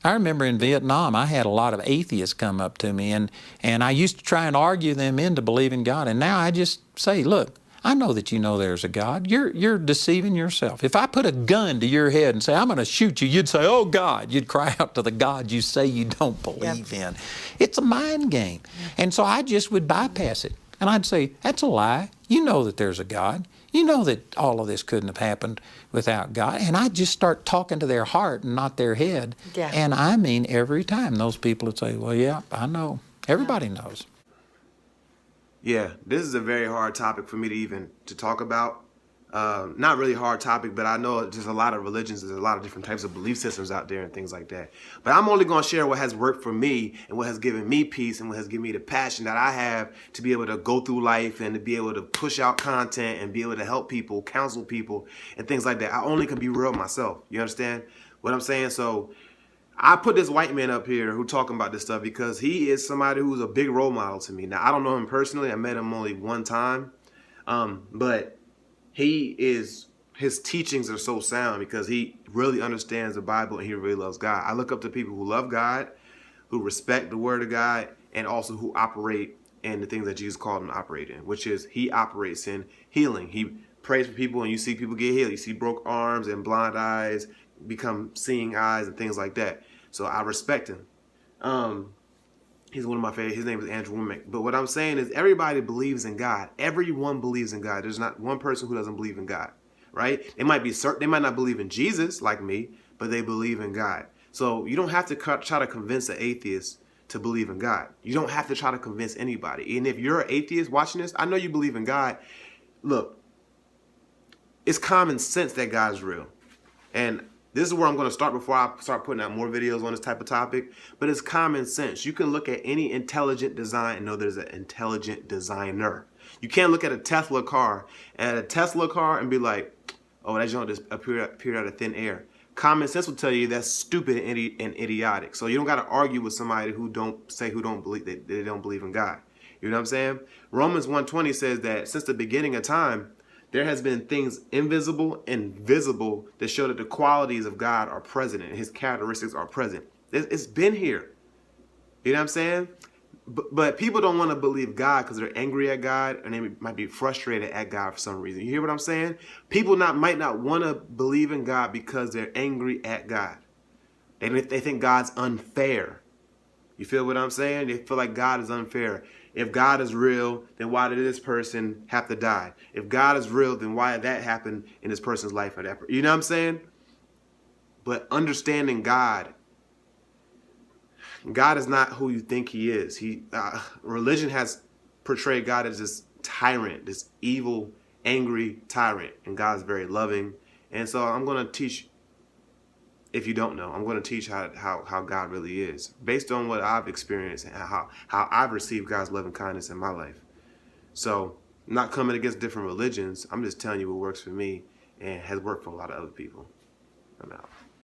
I remember in Vietnam, I had a lot of atheists come up to me, and I used to try and argue them into believing God. And now I just say, look, I know that you know there's a God. You're deceiving yourself. If I put a gun to your head and say, I'm going to shoot you, you'd say, oh, God. You'd cry out to the God you say you don't believe in. It's a mind game. And so I just would bypass it. And I'd say, that's a lie. You know that there's a God. You know that all of this couldn't have happened without God. And I'd just start talking to their heart and not their head. Yeah. And I mean, every time those people would say, well, yeah, I know. Everybody knows. Yeah, this is a very hard topic for me to even to talk about. Not really hard topic, but I know there's a lot of religions, there's a lot of different types of belief systems out there and things like that. But I'm only going to share what has worked for me and what has given me peace and what has given me the passion that I have to be able to go through life and to be able to push out content and be able to help people, counsel people and things like that. I only can be real myself. You understand what I'm saying? So I put this white man up here who talking about this stuff because he is somebody who's a big role model to me. Now, I don't know him personally. I met him only one time. But his teachings are so sound because he really understands the Bible and he really loves God. I look up to people who love God, who respect the word of God, and also who operate in the things that Jesus called them to operate in, which is he operates in healing. He prays for people and you see people get healed. You see broke arms and blind eyes become seeing eyes and things like that. So I respect him. He's one of my favorites. His name is Andrew Wommack. But what I'm saying is everybody believes in God. Everyone believes in God. There's not one person who doesn't believe in God, right? They might be certain, they might not believe in Jesus like me, but they believe in God. So you don't have to try to convince an atheist to believe in God. You don't have to try to convince anybody. And if you're an atheist watching this, I know you believe in God. Look, it's common sense that God's real. And this is where I'm going to start before I start putting out more videos on this type of topic. But it's common sense. You can look at any intelligent design and know there's an intelligent designer. You can't look at a Tesla car and be like, oh, that joint just appeared out of thin air. Common sense will tell you that's stupid and idiotic. So you don't got to argue with somebody who don't believe they don't believe in God. You know what I'm saying? Romans 1:20 says that since the beginning of time, there has been things invisible and visible that show that the qualities of God are present and his characteristics are present. It's been here. You know what I'm saying? But people don't want to believe God because they're angry at God and they might be frustrated at God for some reason. You hear what I'm saying? People might not want to believe in God because they're angry at God. They think God's unfair. You feel what I'm saying? They feel like God is unfair. If God is real, then why did this person have to die? If God is real, then why did that happen in this person's life? You know what I'm saying? But understanding God is not who you think he is. Religion has portrayed God as this tyrant, this evil, angry tyrant. And God's very loving. And so I'm going to teach, if you don't know, I'm going to teach how God really is based on what I've experienced and how I've received God's love and kindness in my life. So I'm not coming against different religions. I'm just telling you what works for me and has worked for a lot of other people. I'm out.